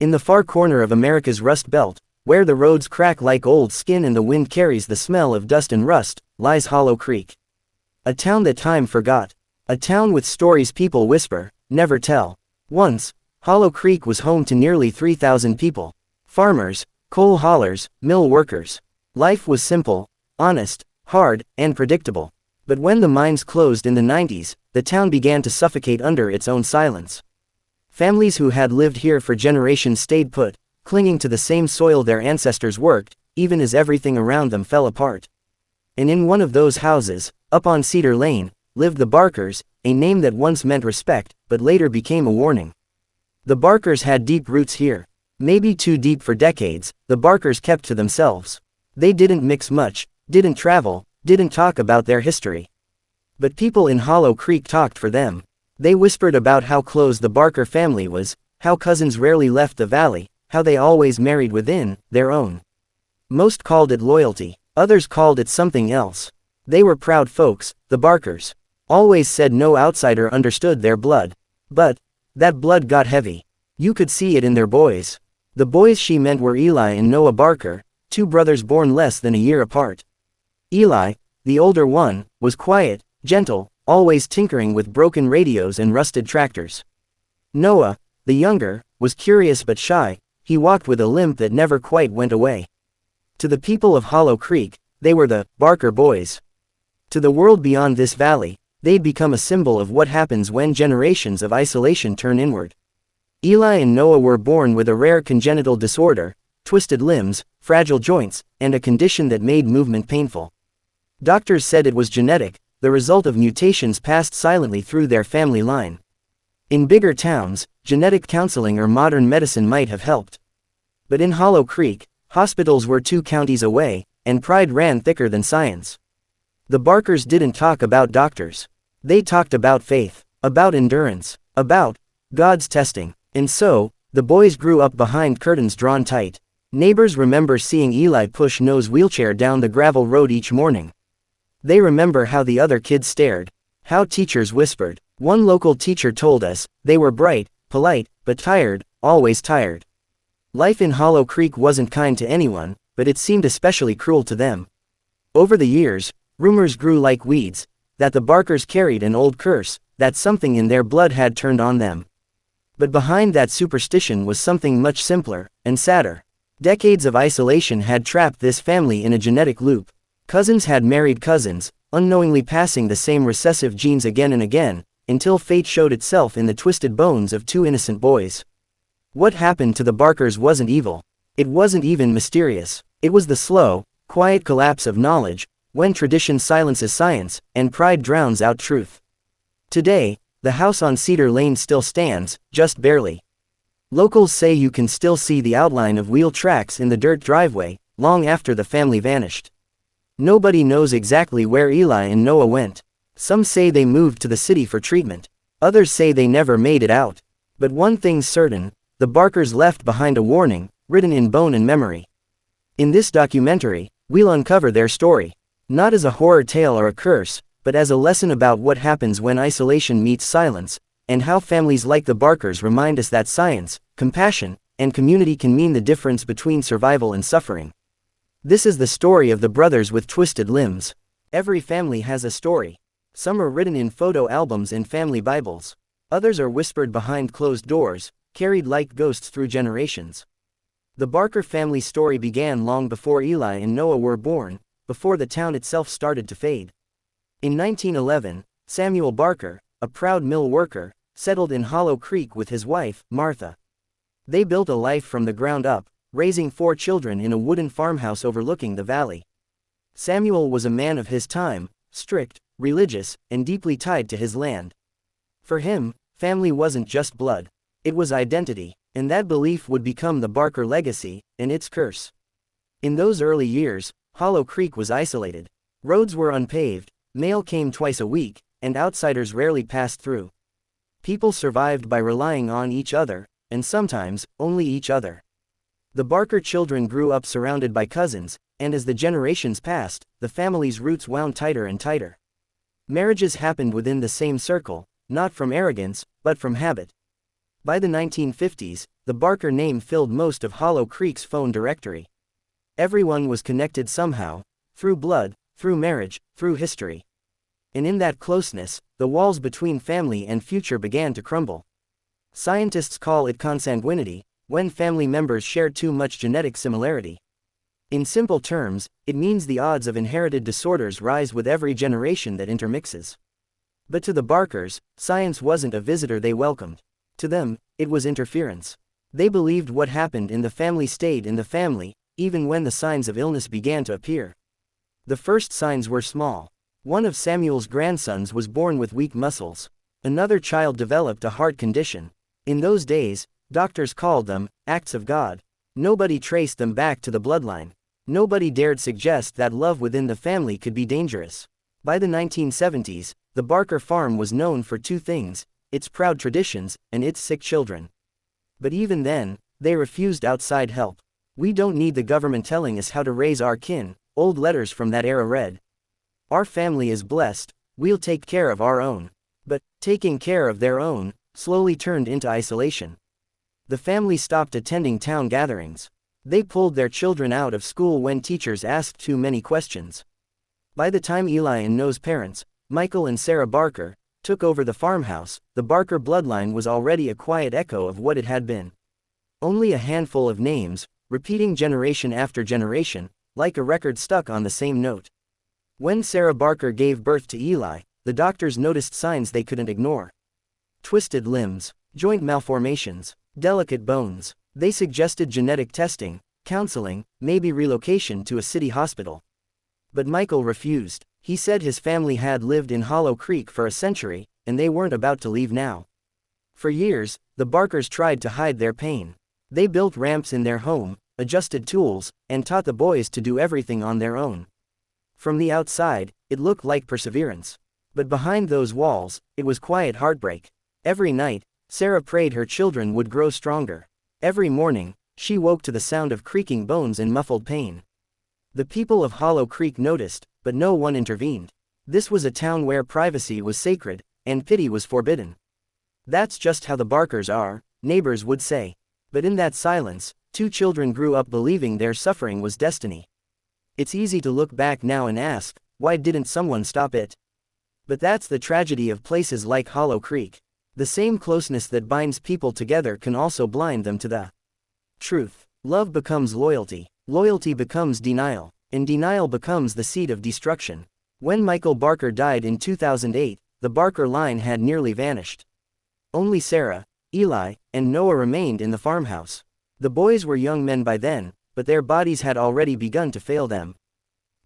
In the far corner of America's Rust Belt, where the roads crack like old skin and the wind carries the smell of dust and rust, lies Hollow Creek. A town that time forgot. A town with stories people whisper, never tell. Once, Hollow Creek was home to nearly 3,000 people. Farmers, coal haulers, mill workers. Life was simple, honest, hard, and predictable. But when the mines closed in the 90s, the town began to suffocate under its own silence. Families who had lived here for generations stayed put, clinging to the same soil their ancestors worked, even as everything around them fell apart. And in one of those houses, up on Cedar Lane, lived the Barkers, a name that once meant respect, but later became a warning. The Barkers had deep roots here. Maybe too deep for decades, the Barkers kept to themselves. They didn't mix much, didn't travel, didn't talk about their history. But people in Hollow Creek talked for them. They whispered about how close the Barker family was, how cousins rarely left the valley, how they always married within their own. Most called it loyalty, others called it something else. They were proud folks, the Barkers. Always said no outsider understood their blood. But that blood got heavy. You could see it in their boys. The boys she meant were Eli and Noah Barker, two brothers born less than a year apart. Eli, the older one, was quiet, gentle, always tinkering with broken radios and rusted tractors. Noah, the younger, was curious but shy. He walked with a limp that never quite went away. To the people of Hollow Creek, they were the Barker boys. To the world beyond this valley, they'd become a symbol of what happens when generations of isolation turn inward. Eli and Noah were born with a rare congenital disorder, twisted limbs, fragile joints, and a condition that made movement painful. Doctors said it was genetic, the result of mutations passed silently through their family line. In bigger towns, genetic counseling or modern medicine might have helped. But in Hollow Creek, hospitals were 2 counties away, and pride ran thicker than science. The Barkers didn't talk about doctors. They talked about faith, about endurance, about God's testing. And so, the boys grew up behind curtains drawn tight. Neighbors remember seeing Eli push Noah's wheelchair down the gravel road each morning. They remember how the other kids stared, how teachers whispered. One local teacher told us, they were bright, polite, but tired, always tired. Life in Hollow Creek wasn't kind to anyone, but it seemed especially cruel to them. Over the years, rumors grew like weeds, that the Barkers carried an old curse, that something in their blood had turned on them. But behind that superstition was something much simpler, and sadder. Decades of isolation had trapped this family in a genetic loop. Cousins had married cousins, unknowingly passing the same recessive genes again and again, until fate showed itself in the twisted bones of 2 innocent boys. What happened to the Barkers wasn't evil. It wasn't even mysterious. It was the slow, quiet collapse of knowledge, when tradition silences science, and pride drowns out truth. Today, the house on Cedar Lane still stands, just barely. Locals say you can still see the outline of wheel tracks in the dirt driveway, long after the family vanished. Nobody knows exactly where Eli and Noah went. Some say they moved to the city for treatment. Others say they never made it out. But one thing's certain, the Barkers left behind a warning, written in bone and memory. In this documentary, we'll uncover their story. Not as a horror tale or a curse, but as a lesson about what happens when isolation meets silence, and how families like the Barkers remind us that science, compassion, and community can mean the difference between survival and suffering. This is the story of the brothers with twisted limbs. Every family has a story. Some are written in photo albums and family Bibles. Others are whispered behind closed doors, carried like ghosts through generations. The Barker family story began long before Eli and Noah were born, before the town itself started to fade. In 1911, Samuel Barker, a proud mill worker, settled in Hollow Creek with his wife, Martha. They built a life from the ground up, raising 4 children in a wooden farmhouse overlooking the valley. Samuel was a man of his time, strict, religious, and deeply tied to his land. For him, family wasn't just blood. It was identity, and that belief would become the Barker legacy, and its curse. In those early years, Hollow Creek was isolated. Roads were unpaved, mail came twice a week, and outsiders rarely passed through. People survived by relying on each other, and sometimes, only each other. The Barker children grew up surrounded by cousins, and as the generations passed, the family's roots wound tighter and tighter. Marriages happened within the same circle, not from arrogance, but from habit. By the 1950s, the Barker name filled most of Hollow Creek's phone directory. Everyone was connected somehow, through blood, through marriage, through history. And in that closeness, the walls between family and future began to crumble. Scientists call it consanguinity, when family members share too much genetic similarity. In simple terms, it means the odds of inherited disorders rise with every generation that intermixes. But to the Barkers, science wasn't a visitor they welcomed. To them, it was interference. They believed what happened in the family stayed in the family, even when the signs of illness began to appear. The first signs were small. One of Samuel's grandsons was born with weak muscles. Another child developed a heart condition. In those days, doctors called them acts of God. Nobody traced them back to the bloodline. Nobody dared suggest that love within the family could be dangerous. By the 1970s, the Barker farm was known for two things: its proud traditions and its sick children. But even then, they refused outside help. "We don't need the government telling us how to raise our kin," old letters from that era read. "Our family is blessed, we'll take care of our own." But taking care of their own slowly turned into isolation. The family stopped attending town gatherings. They pulled their children out of school when teachers asked too many questions. By the time Eli and Noah's parents, Michael and Sarah Barker, took over the farmhouse, the Barker bloodline was already a quiet echo of what it had been. Only a handful of names, repeating generation after generation, like a record stuck on the same note. When Sarah Barker gave birth to Eli, the doctors noticed signs they couldn't ignore. Twisted limbs, joint malformations, delicate bones. They suggested genetic testing, counseling, maybe relocation to a city hospital. But Michael refused. He said his family had lived in Hollow Creek for a century, and they weren't about to leave now. For years, the Barkers tried to hide their pain. They built ramps in their home, adjusted tools, and taught the boys to do everything on their own. From the outside, it looked like perseverance. But behind those walls, it was quiet heartbreak. Every night, Sarah prayed her children would grow stronger. Every morning, she woke to the sound of creaking bones and muffled pain. The people of Hollow Creek noticed, but no one intervened. This was a town where privacy was sacred, and pity was forbidden. "That's just how the Barkers are," neighbors would say. But in that silence, two children grew up believing their suffering was destiny. It's easy to look back now and ask, why didn't someone stop it? But that's the tragedy of places like Hollow Creek. The same closeness that binds people together can also blind them to the truth. Love becomes loyalty, loyalty becomes denial, and denial becomes the seed of destruction. When Michael Barker died in 2008, the Barker line had nearly vanished. Only Sarah, Eli, and Noah remained in the farmhouse. The boys were young men by then, but their bodies had already begun to fail them.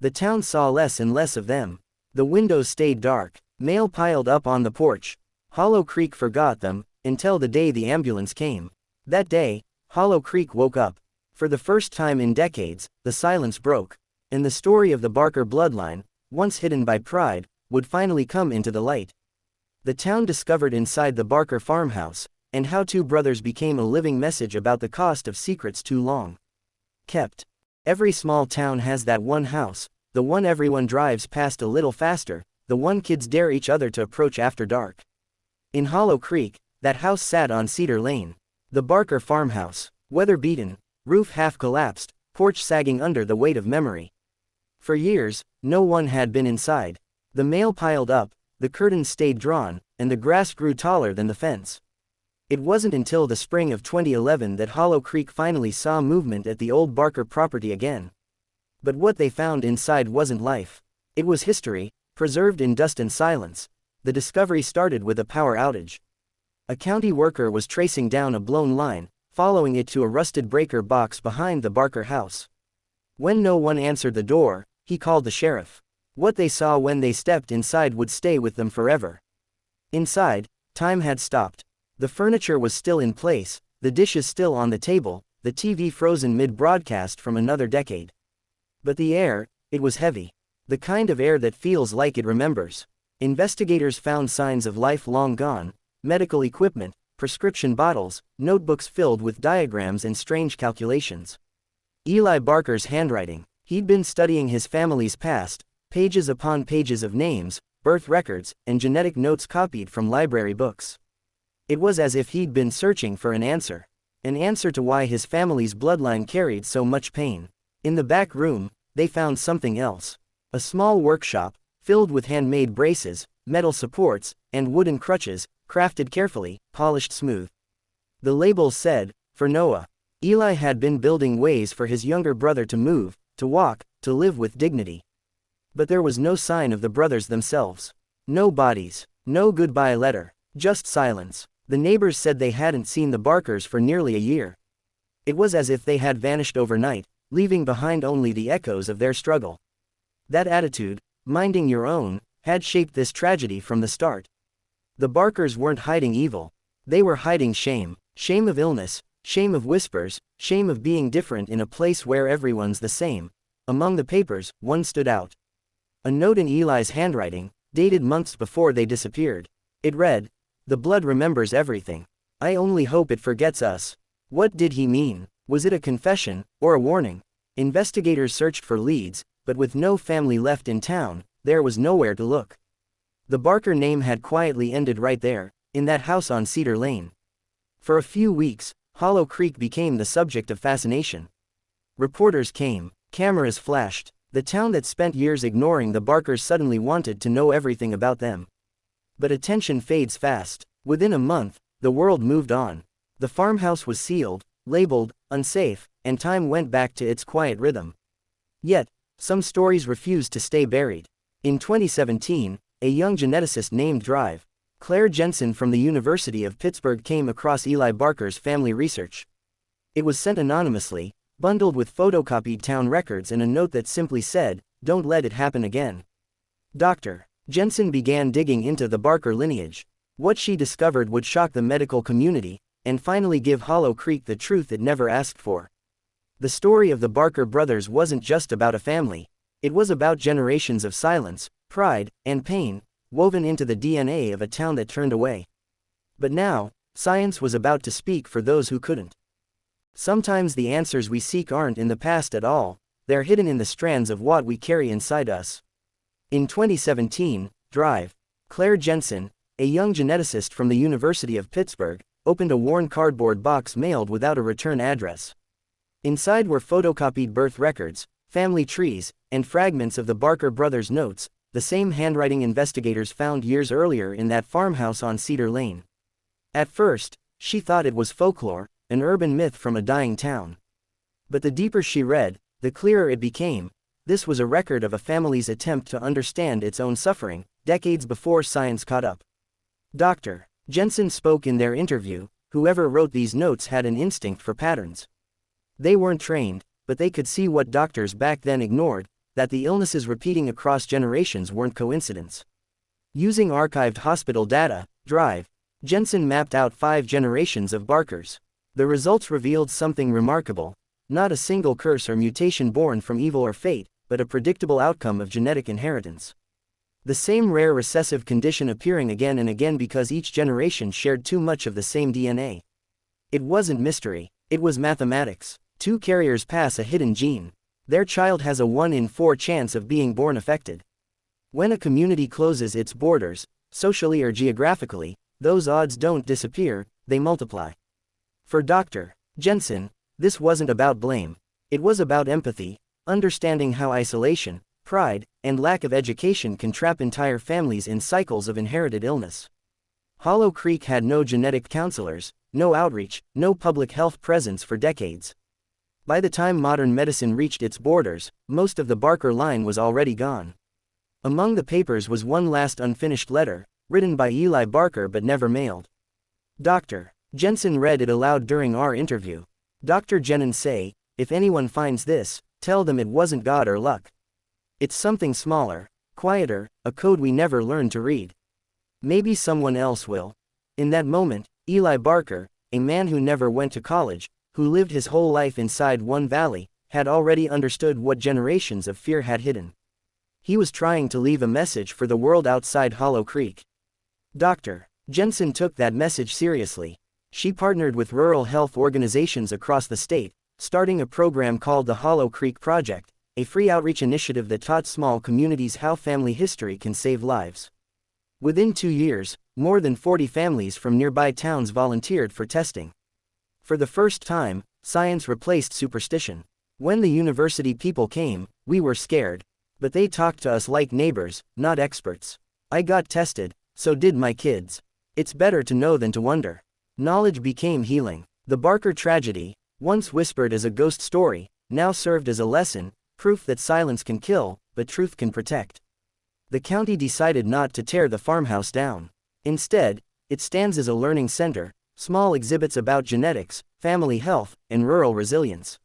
The town saw less and less of them. The windows stayed dark, mail piled up on the porch. Hollow Creek forgot them, until the day the ambulance came. That day, Hollow Creek woke up. For the first time in decades, the silence broke, and the story of the Barker bloodline, once hidden by pride, would finally come into the light. The town discovered inside the Barker farmhouse, and how two brothers became a living message about the cost of secrets too long kept. Every small town has that one house, the one everyone drives past a little faster, the one kids dare each other to approach after dark. In Hollow Creek, that house sat on Cedar Lane. The Barker farmhouse, weather-beaten, roof half-collapsed, porch sagging under the weight of memory. For years, no one had been inside. The mail piled up, the curtains stayed drawn, and the grass grew taller than the fence. It wasn't until the spring of 2011 that Hollow Creek finally saw movement at the old Barker property again. But what they found inside wasn't life. It was history, preserved in dust and silence. The discovery started with a power outage. A county worker was tracing down a blown line, following it to a rusted breaker box behind the Barker house. When no one answered the door, he called the sheriff. What they saw when they stepped inside would stay with them forever. Inside, time had stopped. The furniture was still in place, the dishes still on the table, the TV frozen mid-broadcast from another decade. But the air, it was heavy. The kind of air that feels like it remembers. Investigators found signs of life long gone: medical equipment, prescription bottles, notebooks filled with diagrams and strange calculations. Eli Barker's handwriting. He'd been studying his family's past, pages upon pages of names, birth records, and genetic notes copied from library books. It was as if he'd been searching for an answer. An answer to why his family's bloodline carried so much pain. In the back room, they found something else. A small workshop, filled with handmade braces, metal supports, and wooden crutches, crafted carefully, polished smooth. The label said, "For Noah." Eli had been building ways for his younger brother to move, to walk, to live with dignity. But there was no sign of the brothers themselves. No bodies, no goodbye letter, just silence. The neighbors said they hadn't seen the Barkers for nearly a year. It was as if they had vanished overnight, leaving behind only the echoes of their struggle. That attitude, minding your own, had shaped this tragedy from the start. The Barkers weren't hiding evil. They were hiding shame. Shame of illness, shame of whispers, shame of being different in a place where everyone's the same. Among the papers, one stood out. A note in Eli's handwriting, dated months before they disappeared. It read, "The blood remembers everything. I only hope it forgets us." What did he mean? Was it a confession, or a warning? Investigators searched for leads, but with no family left in town, there was nowhere to look. The Barker name had quietly ended right there, in that house on Cedar Lane. For a few weeks, Hollow Creek became the subject of fascination. Reporters came, cameras flashed. The town that spent years ignoring the Barkers suddenly wanted to know everything about them. But attention fades fast. Within a month, the world moved on. The farmhouse was sealed, labeled, unsafe, and time went back to its quiet rhythm. Yet, some stories refused to stay buried. In 2017, a young geneticist named Drive, Claire Jensen from the University of Pittsburgh came across Eli Barker's family research. It was sent anonymously, bundled with photocopied town records and a note that simply said, "Don't let it happen again." Dr. Jensen began digging into the Barker lineage. What she discovered would shock the medical community, and finally give Hollow Creek the truth it never asked for. The story of the Barker brothers wasn't just about a family. It was about generations of silence, pride, and pain, woven into the DNA of a town that turned away. But now, science was about to speak for those who couldn't. Sometimes the answers we seek aren't in the past at all, they're hidden in the strands of what we carry inside us. In 2017, Drive, Claire Jensen, a young geneticist from the University of Pittsburgh, opened a worn cardboard box mailed without a return address. Inside were photocopied birth records, family trees, and fragments of the Barker brothers' notes, the same handwriting investigators found years earlier in that farmhouse on Cedar Lane. At first, she thought it was folklore, an urban myth from a dying town. But the deeper she read, the clearer it became. This was a record of a family's attempt to understand its own suffering, decades before science caught up. Dr. Jensen spoke in their interview. Whoever wrote these notes had an instinct for patterns. They weren't trained, but they could see what doctors back then ignored, that the illnesses repeating across generations weren't coincidence. Using archived hospital data, Drive, Jensen mapped out 5 generations of Barkers. The results revealed something remarkable. Not a single curse or mutation born from evil or fate, but a predictable outcome of genetic inheritance. The same rare recessive condition appearing again and again because each generation shared too much of the same DNA. It wasn't mystery, it was mathematics. 2 carriers pass a hidden gene. Their child has a 1 in 4 chance of being born affected. When a community closes its borders, socially or geographically, those odds don't disappear, they multiply. For Dr. Jensen, this wasn't about blame. It was about empathy, understanding how isolation, pride, and lack of education can trap entire families in cycles of inherited illness. Hollow Creek had no genetic counselors, no outreach, no public health presence for decades. By the time modern medicine reached its borders, most of the Barker line was already gone. Among the papers was one last unfinished letter, written by Eli Barker but never mailed. Dr. Jensen read it aloud during our interview. Dr. Jensen say, "If anyone finds this, tell them it wasn't God or luck. It's something smaller, quieter, a code we never learned to read. Maybe someone else will." In that moment, Eli Barker, a man who never went to college, who lived his whole life inside one valley, had already understood what generations of fear had hidden. He was trying to leave a message for the world outside Hollow Creek. Dr. Jensen took that message seriously. She partnered with rural health organizations across the state, starting a program called the Hollow Creek Project, a free outreach initiative that taught small communities how family history can save lives. Within 2 years, More than 40 families from nearby towns volunteered for testing. For the first time, science replaced superstition. When the university people came, we were scared. But they talked to us like neighbors, not experts. I got tested, so did my kids. It's better to know than to wonder. Knowledge became healing. The Barker tragedy, once whispered as a ghost story, now served as a lesson, proof that silence can kill, but truth can protect. The county decided not to tear the farmhouse down. Instead, it stands as a learning center, small exhibits about genetics, family health, and rural resilience.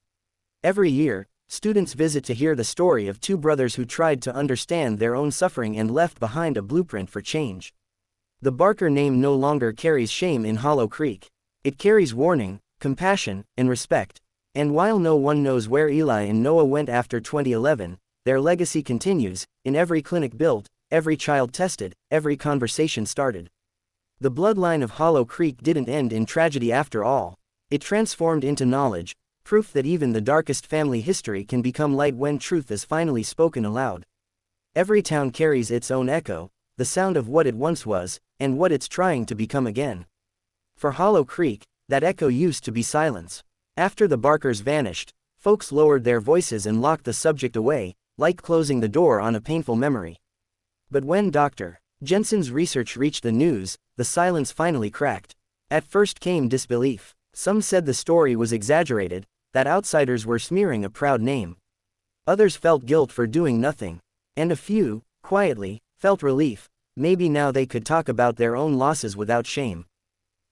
Every year, students visit to hear the story of two brothers who tried to understand their own suffering and left behind a blueprint for change. The Barker name no longer carries shame in Hollow Creek. It carries warning, compassion, and respect. And while no one knows where Eli and Noah went after 2011, their legacy continues, in every clinic built, every child tested, every conversation started. The bloodline of Hollow Creek didn't end in tragedy after all. It transformed into knowledge, proof that even the darkest family history can become light when truth is finally spoken aloud. Every town carries its own echo, the sound of what it once was, and what it's trying to become again. For Hollow Creek, that echo used to be silence. After the Barkers vanished, folks lowered their voices and locked the subject away, like closing the door on a painful memory. But when Dr. Jensen's research reached the news, the silence finally cracked. At first came disbelief. Some said the story was exaggerated, that outsiders were smearing a proud name. Others felt guilt for doing nothing. And a few, quietly, felt relief. Maybe now they could talk about their own losses without shame.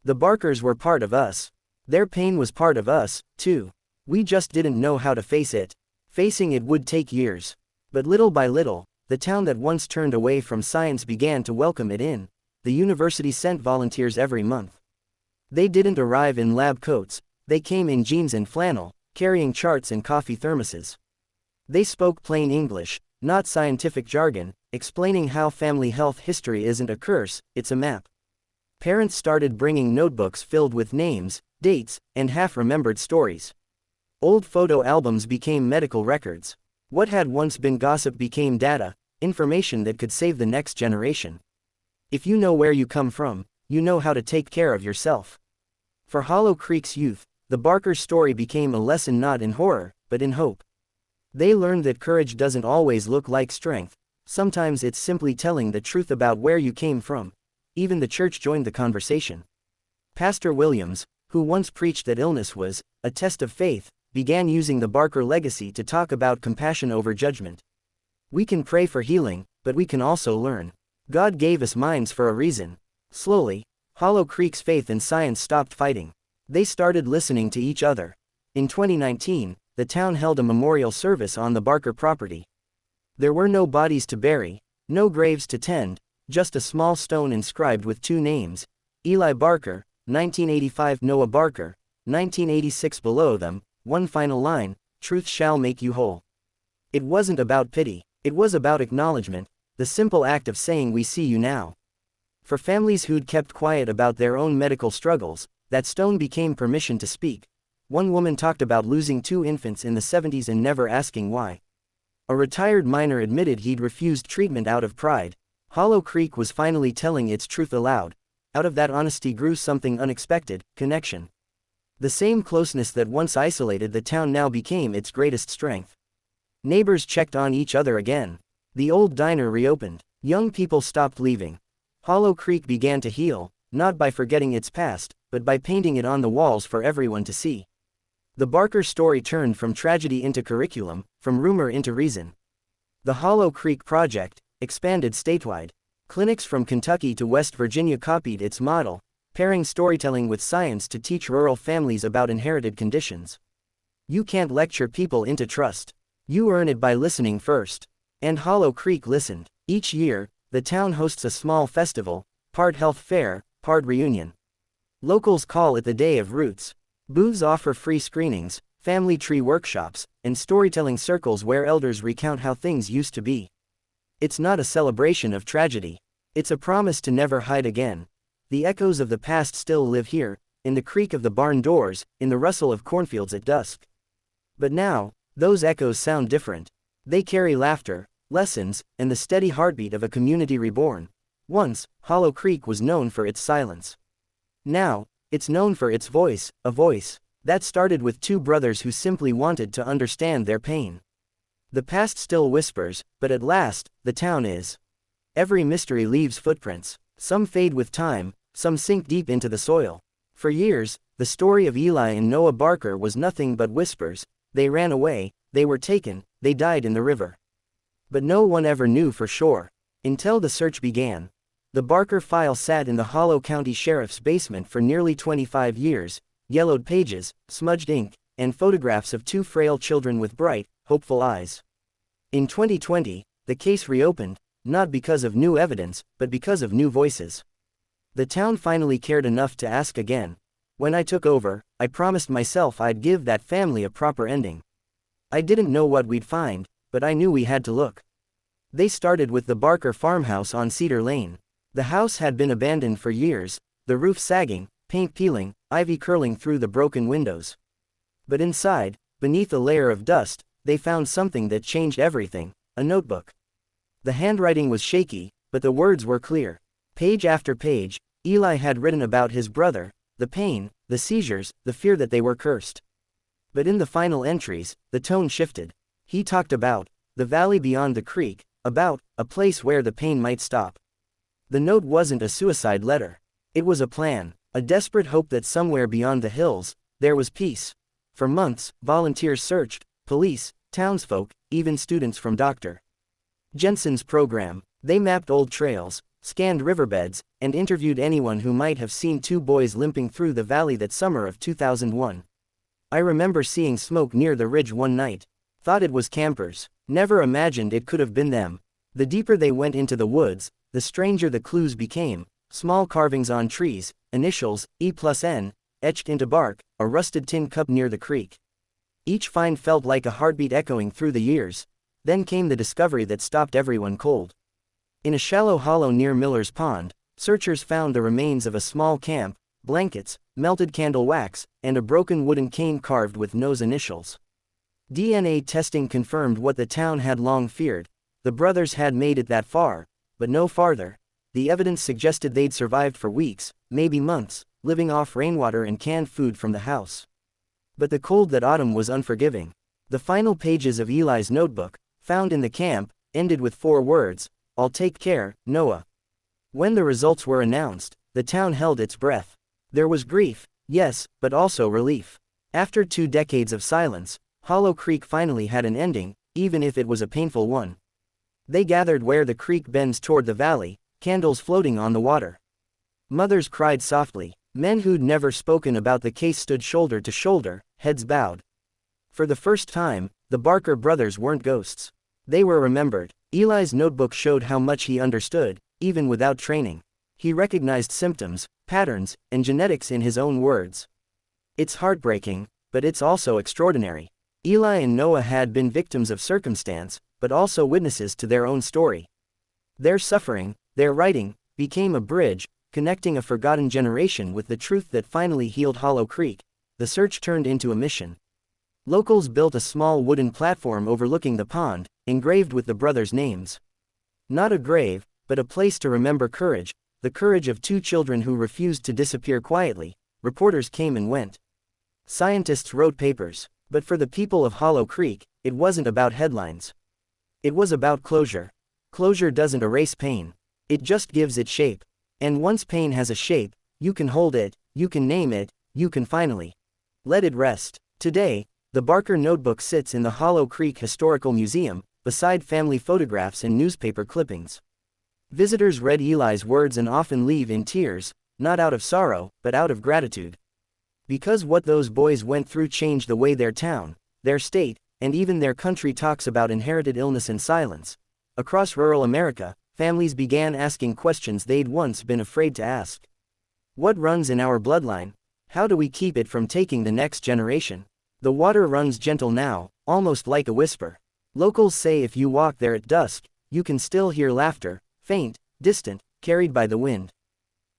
The Barkers were part of us. Their pain was part of us, too. We just didn't know how to face it. Facing it would take years. But little by little, the town that once turned away from science began to welcome it in. The university sent volunteers every month. They didn't arrive in lab coats, they came in jeans and flannel, carrying charts and coffee thermoses. They spoke plain English, not scientific jargon, explaining how family health history isn't a curse, it's a map. Parents started bringing notebooks filled with names, dates, and half-remembered stories. Old photo albums became medical records. What had once been gossip became data, information that could save the next generation. If you know where you come from, you know how to take care of yourself. For Hollow Creek's youth, the Barker's story became a lesson not in horror, but in hope. They learned that courage doesn't always look like strength. Sometimes it's simply telling the truth about where you came from. Even the church joined the conversation. Pastor Williams, who once preached that illness was a test of faith, began using the Barker legacy to talk about compassion over judgment. We can pray for healing, but we can also learn. God gave us minds for a reason. Slowly, Hollow Creek's faith and science stopped fighting. They started listening to each other. In 2019, the town held a memorial service on the Barker property. There were no bodies to bury, no graves to tend, just a small stone inscribed with two names, Eli Barker, 1985, Noah Barker, 1986. Below them, one final line, truth shall make you whole. It wasn't about pity, it was about acknowledgement, the simple act of saying we see you now. For families who'd kept quiet about their own medical struggles, that stone became permission to speak. One woman talked about losing 2 infants in the 70s and never asking why. A retired miner admitted he'd refused treatment out of pride. Hollow Creek was finally telling its truth aloud. Out of that honesty grew something unexpected, connection. The same closeness that once isolated the town now became its greatest strength. Neighbors checked on each other again. The old diner reopened. Young people stopped leaving. Hollow Creek began to heal, not by forgetting its past, but by painting it on the walls for everyone to see. The Barker story turned from tragedy into curriculum, from rumor into reason. The Hollow Creek Project expanded statewide. Clinics from Kentucky to West Virginia copied its model, pairing storytelling with science to teach rural families about inherited conditions. You can't lecture people into trust. You earn it by listening first. And Hollow Creek listened. Each year, the town hosts a small festival, part health fair, part reunion. Locals call it the Day of Roots. Booths offer free screenings, family tree workshops, and storytelling circles where elders recount how things used to be. It's not a celebration of tragedy. It's a promise to never hide again. The echoes of the past still live here, in the creak of the barn doors, in the rustle of cornfields at dusk. But now, those echoes sound different. They carry laughter, lessons, and the steady heartbeat of a community reborn. Once, Hollow Creek was known for its silence. Now, it's known for its voice, a voice that started with two brothers who simply wanted to understand their pain. The past still whispers, but at last, the town is. Every mystery leaves footprints. Some fade with time, some sink deep into the soil. For years, the story of Eli and Noah Barker was nothing but whispers. They ran away, they were taken, they died in the river. But no one ever knew for sure. Until the search began. The Barker file sat in the Hollow County Sheriff's basement for nearly 25 years, yellowed pages, smudged ink, and photographs of two frail children with bright, hopeful eyes. In 2020, the case reopened, not because of new evidence, but because of new voices. The town finally cared enough to ask again. When I took over, I promised myself I'd give that family a proper ending. I didn't know what we'd find, but I knew we had to look. They started with the Barker farmhouse on Cedar Lane. The house had been abandoned for years, the roof sagging, paint peeling, ivy curling through the broken windows. But inside, beneath a layer of dust, they found something that changed everything, a notebook. The handwriting was shaky, but the words were clear. Page after page, Eli had written about his brother, the pain, the seizures, the fear that they were cursed. But in the final entries, the tone shifted. He talked about the valley beyond the creek, about a place where the pain might stop. The note wasn't a suicide letter. It was a plan, a desperate hope that somewhere beyond the hills, there was peace. For months, volunteers searched, police, townsfolk, even students from Dr. Jensen's program. They mapped old trails, scanned riverbeds, and interviewed anyone who might have seen two boys limping through the valley that summer of 2001. I remember seeing smoke near the ridge one night. Thought it was campers. Never imagined it could have been them. The deeper they went into the woods, the stranger the clues became. Small carvings on trees, initials, E+N, etched into bark, a rusted tin cup near the creek. Each find felt like a heartbeat echoing through the years. Then came the discovery that stopped everyone cold. In a shallow hollow near Miller's Pond, searchers found the remains of a small camp, blankets, melted candle wax, and a broken wooden cane carved with Noah's initials. DNA testing confirmed what the town had long feared. The brothers had made it that far, but no farther. The evidence suggested they'd survived for weeks, maybe months, living off rainwater and canned food from the house. But the cold that autumn was unforgiving. The final pages of Eli's notebook, found in the camp, ended with 4 words, "I'll take care, Noah." When the results were announced, the town held its breath. There was grief, yes, but also relief. After 2 decades of silence, Hollow Creek finally had an ending, even if it was a painful one. They gathered where the creek bends toward the valley, candles floating on the water. Mothers cried softly. Men who'd never spoken about the case stood shoulder to shoulder, heads bowed. For the first time, the Barker brothers weren't ghosts. They were remembered. Eli's notebook showed how much he understood, even without training. He recognized symptoms, patterns, and genetics in his own words. It's heartbreaking, but it's also extraordinary. Eli and Noah had been victims of circumstance, but also witnesses to their own story. Their suffering, their writing, became a bridge, connecting a forgotten generation with the truth that finally healed Hollow Creek. The search turned into a mission. Locals built a small wooden platform overlooking the pond, engraved with the brothers' names. Not a grave, but a place to remember courage, the courage of 2 children who refused to disappear quietly. Reporters came and went. Scientists wrote papers. But for the people of Hollow Creek, it wasn't about headlines. It was about closure. Closure doesn't erase pain. It just gives it shape. And once pain has a shape, you can hold it, you can name it, you can finally let it rest. Today, the Barker notebook sits in the Hollow Creek Historical Museum, beside family photographs and newspaper clippings. Visitors read Eli's words and often leave in tears, not out of sorrow, but out of gratitude. Because what those boys went through changed the way their town, their state, and even their country talks about inherited illness and silence. Across rural America, families began asking questions they'd once been afraid to ask. What runs in our bloodline? How do we keep it from taking the next generation? The water runs gentle now, almost like a whisper. Locals say if you walk there at dusk, you can still hear laughter, faint, distant, carried by the wind.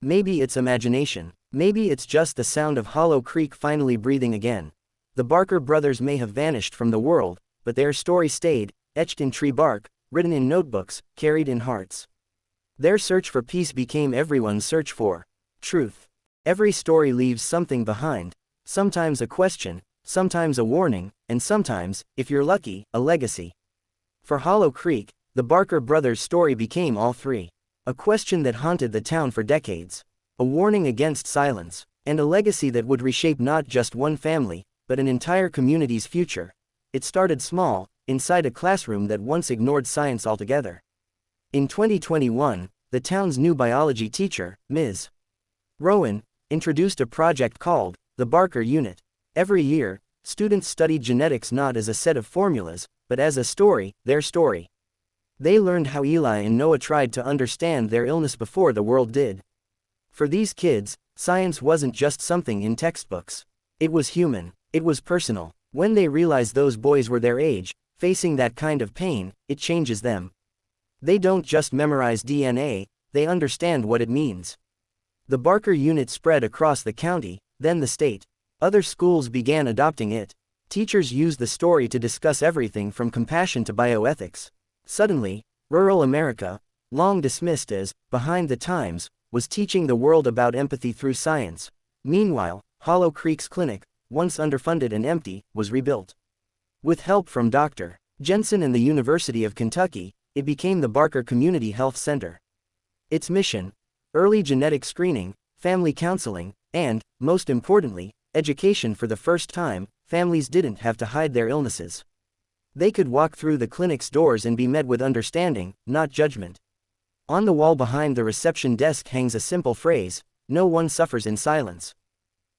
Maybe it's imagination. Maybe it's just the sound of Hollow Creek finally breathing again. The Barker brothers may have vanished from the world, but their story stayed, etched in tree bark, written in notebooks, carried in hearts. Their search for peace became everyone's search for truth. Every story leaves something behind, sometimes a question, sometimes a warning, and sometimes, if you're lucky, a legacy. For Hollow Creek, the Barker brothers' story became all three. A question that haunted the town for decades, a warning against silence, and a legacy that would reshape not just one family, but an entire community's future. It started small, inside a classroom that once ignored science altogether. In 2021, the town's new biology teacher, Ms. Rowan, introduced a project called the Barker Unit. Every year, students studied genetics not as a set of formulas, but as a story, their story. They learned how Eli and Noah tried to understand their illness before the world did. For these kids, science wasn't just something in textbooks. It was human. It was personal. When they realized those boys were their age, facing that kind of pain, it changes them. They don't just memorize DNA, they understand what it means. The Barker Unit spread across the county, then the state. Other schools began adopting it. Teachers used the story to discuss everything from compassion to bioethics. Suddenly, rural America, long dismissed as behind the times, was teaching the world about empathy through science. Meanwhile, Hollow Creek's clinic, once underfunded and empty, was rebuilt. With help from Dr. Jensen and the University of Kentucky, it became the Barker Community Health Center. Its mission: early genetic screening, family counseling, and, most importantly, education. For the first time, families didn't have to hide their illnesses. They could walk through the clinic's doors and be met with understanding, not judgment. On the wall behind the reception desk hangs a simple phrase: "No one suffers in silence."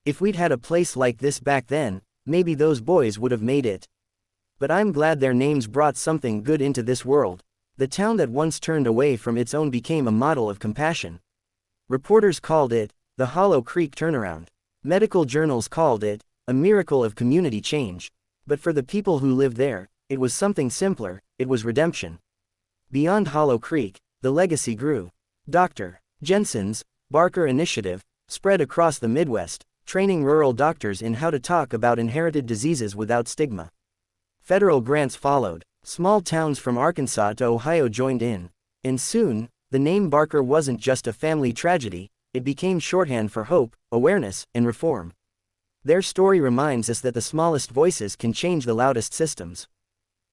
If we'd had a place like this back then, maybe those boys would have made it. But I'm glad their names brought something good into this world. The town that once turned away from its own became a model of compassion. Reporters called it the Hollow Creek turnaround. Medical journals called it a miracle of community change. But for the people who lived there, it was something simpler: it was redemption. Beyond Hollow Creek, the legacy grew. Dr. Jensen's Barker Initiative spread across the Midwest, training rural doctors in how to talk about inherited diseases without stigma. Federal grants followed. Small towns from Arkansas to Ohio joined in. And soon, the name Barker wasn't just a family tragedy, it became shorthand for hope, awareness, and reform. Their story reminds us that the smallest voices can change the loudest systems.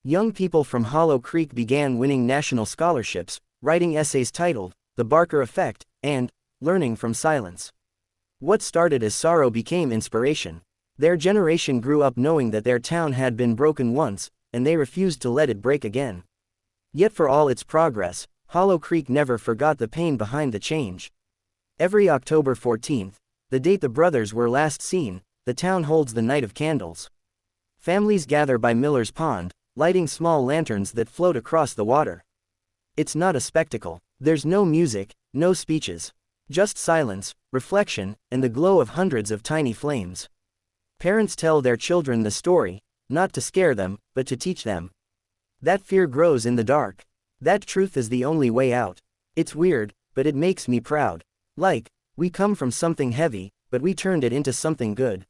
Young people from Hollow Creek began winning national scholarships, writing essays titled "The Barker Effect" and "Learning from Silence." What started as sorrow became inspiration. Their generation grew up knowing that their town had been broken once, and they refused to let it break again. Yet for all its progress, Hollow Creek never forgot the pain behind the change. Every October 14th, the date the brothers were last seen, the town holds the Night of Candles. Families gather by Miller's Pond, lighting small lanterns that float across the water. It's not a spectacle. There's no music, no speeches. Just silence, reflection, and the glow of hundreds of tiny flames. Parents tell their children the story, not to scare them, but to teach them. That fear grows in the dark. That truth is the only way out. It's weird, but it makes me proud. Like, we come from something heavy, but we turned it into something good.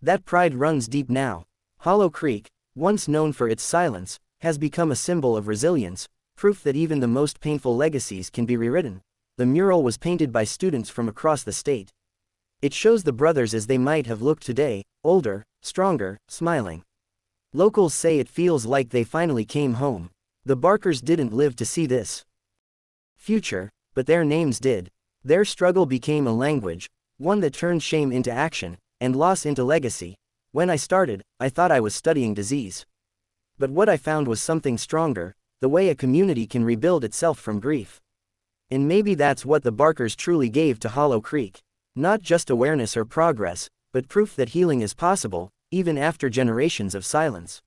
That pride runs deep now. Hollow Creek, once known for its silence, has become a symbol of resilience, proof that even the most painful legacies can be rewritten. The mural was painted by students from across the state. It shows the brothers as they might have looked today, older, stronger, smiling. Locals say it feels like they finally came home. The Barkers didn't live to see this future, but their names did. Their struggle became a language, one that turned shame into action, and loss into legacy. When I started, I thought I was studying disease. But what I found was something stronger: the way a community can rebuild itself from grief. And maybe that's what the Barkers truly gave to Hollow Creek. Not just awareness or progress, but proof that healing is possible, even after generations of silence.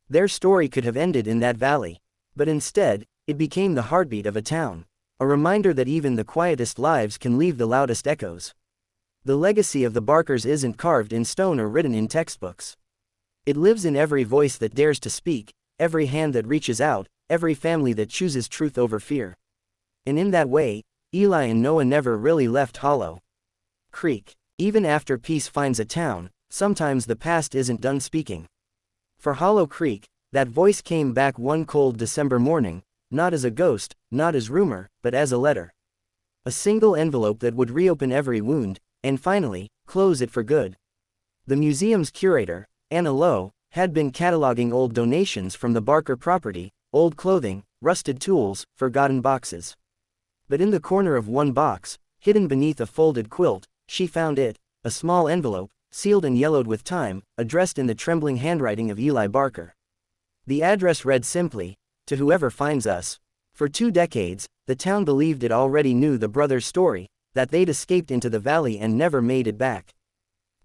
Their story could have ended in that valley. But instead, it became the heartbeat of a town. A reminder that even the quietest lives can leave the loudest echoes. The legacy of the Barkers isn't carved in stone or written in textbooks. It lives in every voice that dares to speak, every hand that reaches out, every family that chooses truth over fear. And in that way, Eli and Noah never really left Hollow Creek. Even after peace finds a town, sometimes the past isn't done speaking. For Hollow Creek, that voice came back one cold December morning, not as a ghost, not as rumor, but as a letter. A single envelope that would reopen every wound, and finally, close it for good. The museum's curator, Anna Lowe, had been cataloging old donations from the Barker property, old clothing, rusted tools, forgotten boxes. But in the corner of one box, hidden beneath a folded quilt, she found it, a small envelope, sealed and yellowed with time, addressed in the trembling handwriting of Eli Barker. The address read simply, "To whoever finds us." For 2 decades, the town believed it already knew the brothers' story, that they'd escaped into the valley and never made it back.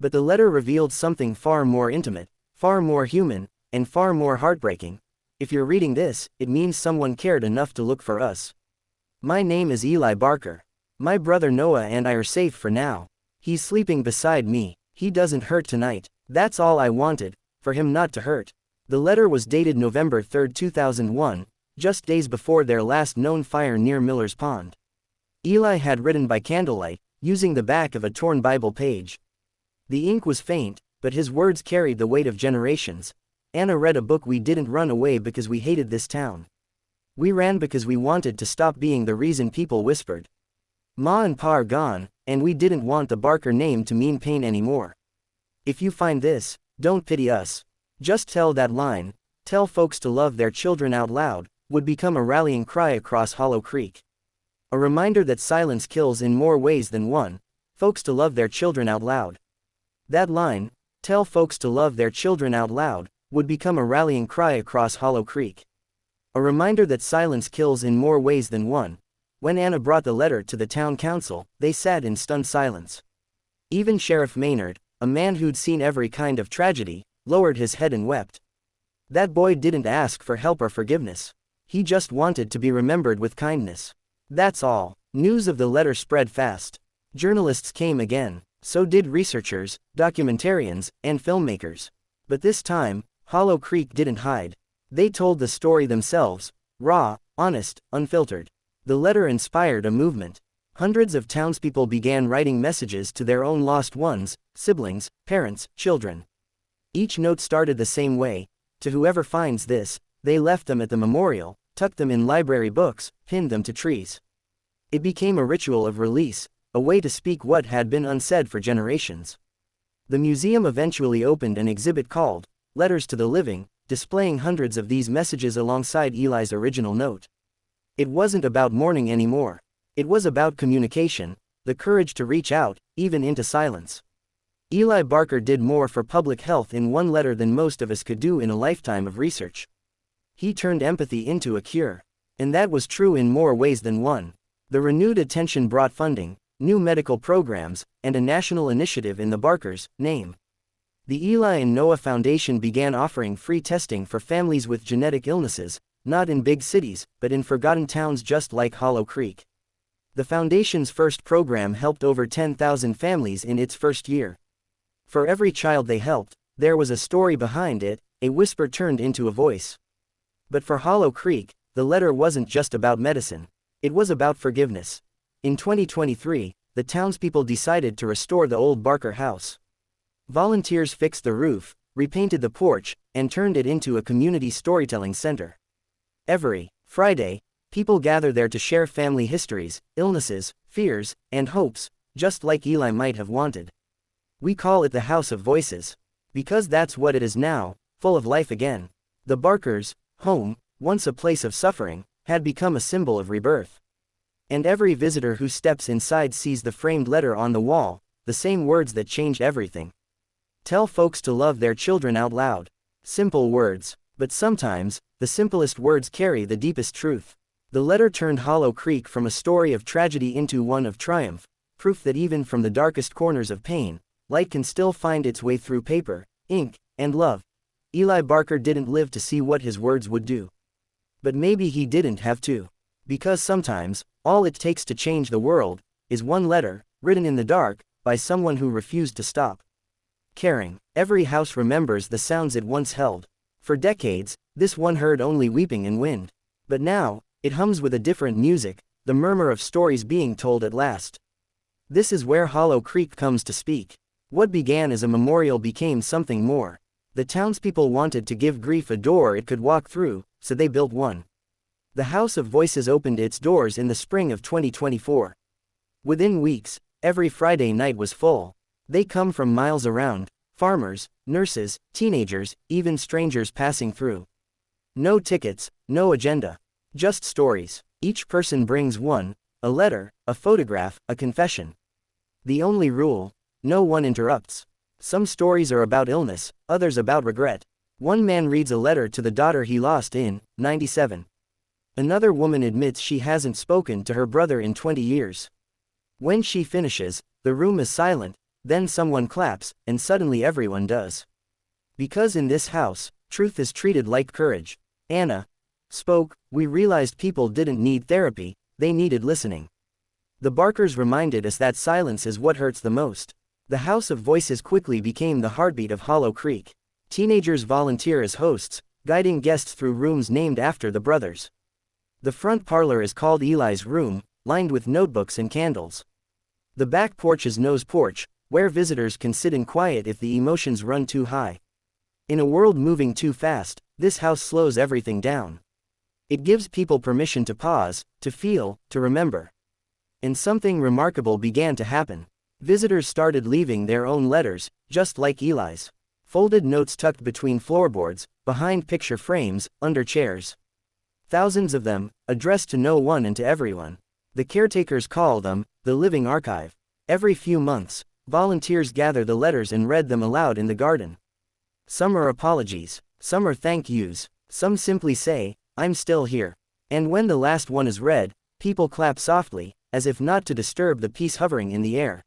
But the letter revealed something far more intimate, far more human, and far more heartbreaking. If you're reading this, it means someone cared enough to look for us. My name is Eli Barker. My brother Noah and I are safe for now. He's sleeping beside me. He doesn't hurt tonight. That's all I wanted, for him not to hurt. The letter was dated November 3, 2001, just days before their last known fire near Miller's Pond. Eli had written by candlelight, using the back of a torn Bible page. The ink was faint, but his words carried the weight of generations. Anna read a book. We didn't run away because we hated this town. We ran because we wanted to stop being the reason people whispered. Ma and Pa are gone, and we didn't want the Barker name to mean pain anymore. If you find this, don't pity us. Just tell that line, "Tell folks to love their children out loud," would become a rallying cry across Hollow Creek. A reminder that silence kills in more ways than one. Folks to love their children out loud. That line, "Tell folks to love their children out loud," would become a rallying cry across Hollow Creek. A reminder that silence kills in more ways than one. When Anna brought the letter to the town council, they sat in stunned silence. Even Sheriff Maynard, a man who'd seen every kind of tragedy, lowered his head and wept. That boy didn't ask for help or forgiveness. He just wanted to be remembered with kindness. That's all. News of the letter spread fast. Journalists came again. So did researchers, documentarians, and filmmakers. But this time, Hollow Creek didn't hide. They told the story themselves, raw, honest, unfiltered. The letter inspired a movement. Hundreds of townspeople began writing messages to their own lost ones, siblings, parents, children. Each note started the same way: "To whoever finds this." They left them at the memorial, tucked them in library books, pinned them to trees. It became a ritual of release, a way to speak what had been unsaid for generations. The museum eventually opened an exhibit called "Letters to the Living," displaying hundreds of these messages alongside Eli's original note. It wasn't about mourning anymore. It was about communication, the courage to reach out, even into silence. Eli Barker did more for public health in one letter than most of us could do in a lifetime of research. He turned empathy into a cure. And that was true in more ways than one. The renewed attention brought funding, new medical programs, and a national initiative in the Barkers' name. The Eli and Noah Foundation began offering free testing for families with genetic illnesses, not in big cities, but in forgotten towns just like Hollow Creek. The foundation's first program helped over 10,000 families in its first year. For every child they helped, there was a story behind it, a whisper turned into a voice. But for Hollow Creek, the letter wasn't just about medicine. It was about forgiveness. In 2023, the townspeople decided to restore the old Barker house. Volunteers fixed the roof, repainted the porch, and turned it into a community storytelling center. Every Friday, people gather there to share family histories, illnesses, fears, and hopes, just like Eli might have wanted. We call it the House of Voices. Because that's what it is now, full of life again. The Barkers' home, once a place of suffering, had become a symbol of rebirth. And every visitor who steps inside sees the framed letter on the wall, the same words that changed everything. Tell folks to love their children out loud. Simple words, but sometimes, the simplest words carry the deepest truth. The letter turned Hollow Creek from a story of tragedy into one of triumph, proof that even from the darkest corners of pain, light can still find its way through paper, ink, and love. Eli Barker didn't live to see what his words would do. But maybe he didn't have to. Because sometimes, all it takes to change the world is one letter, written in the dark, by someone who refused to stop caring. Every house remembers the sounds it once held. For decades, this one heard only weeping and wind. But now, it hums with a different music, the murmur of stories being told at last. This is where Hollow Creek comes to speak. What began as a memorial became something more. The townspeople wanted to give grief a door it could walk through, so they built one. The House of Voices opened its doors in the spring of 2024. Within weeks, every Friday night was full. They come from miles around, farmers, nurses, teenagers, even strangers passing through. No tickets, no agenda. Just stories. Each person brings one, a letter, a photograph, a confession. The only rule: no one interrupts. Some stories are about illness, others about regret. One man reads a letter to the daughter he lost in '97. Another woman admits she hasn't spoken to her brother in 20 years. When she finishes, the room is silent, then someone claps, and suddenly everyone does. Because in this house, truth is treated like courage. Anna spoke. We realized people didn't need therapy, they needed listening. The Barkers reminded us that silence is what hurts the most. The House of Voices quickly became the heartbeat of Hollow Creek. Teenagers volunteer as hosts, guiding guests through rooms named after the brothers. The front parlor is called Eli's room, lined with notebooks and candles. The back porch is No's porch, where visitors can sit in quiet if the emotions run too high. In a world moving too fast, this house slows everything down. It gives people permission to pause, to feel, to remember. And something remarkable began to happen. Visitors started leaving their own letters, just like Eli's. Folded notes tucked between floorboards, behind picture frames, under chairs. Thousands of them, addressed to no one and to everyone. The caretakers call them the living archive. Every few months, volunteers gather the letters and read them aloud in the garden. Some are apologies, some are thank yous, some simply say, "I'm still here." And when the last one is read, people clap softly, as if not to disturb the peace hovering in the air.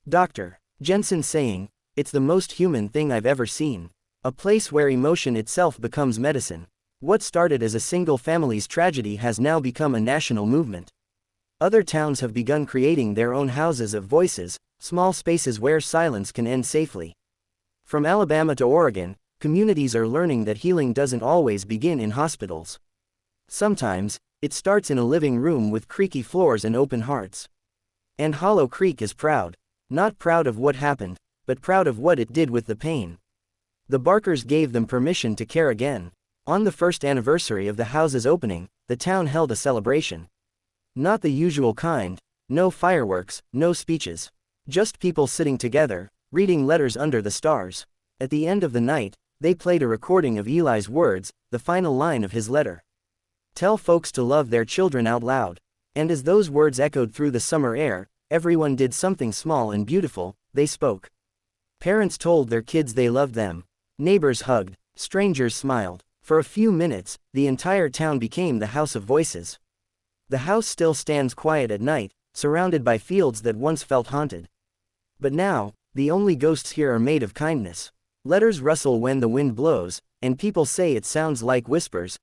Dr. Jensen saying, "It's the most human thing I've ever seen. A place where emotion itself becomes medicine." What started as a single family's tragedy has now become a national movement. Other towns have begun creating their own houses of voices, small spaces where silence can end safely. From Alabama to Oregon, communities are learning that healing doesn't always begin in hospitals. Sometimes, it starts in a living room with creaky floors and open hearts. And Hollow Creek is proud. Not proud of what happened, but proud of what it did with the pain. The Barkers gave them permission to care again. On the first anniversary of the house's opening, the town held a celebration. Not the usual kind, no fireworks, no speeches. Just people sitting together, reading letters under the stars. At the end of the night, they played a recording of Eli's words, the final line of his letter. "Tell folks to love their children out loud." And as those words echoed through the summer air, everyone did something small and beautiful. They spoke. Parents told their kids they loved them. Neighbors hugged. Strangers smiled. For a few minutes, the entire town became the House of Voices. The house still stands quiet at night, surrounded by fields that once felt haunted. But now, the only ghosts here are made of kindness. Letters rustle when the wind blows, and people say it sounds like whispers,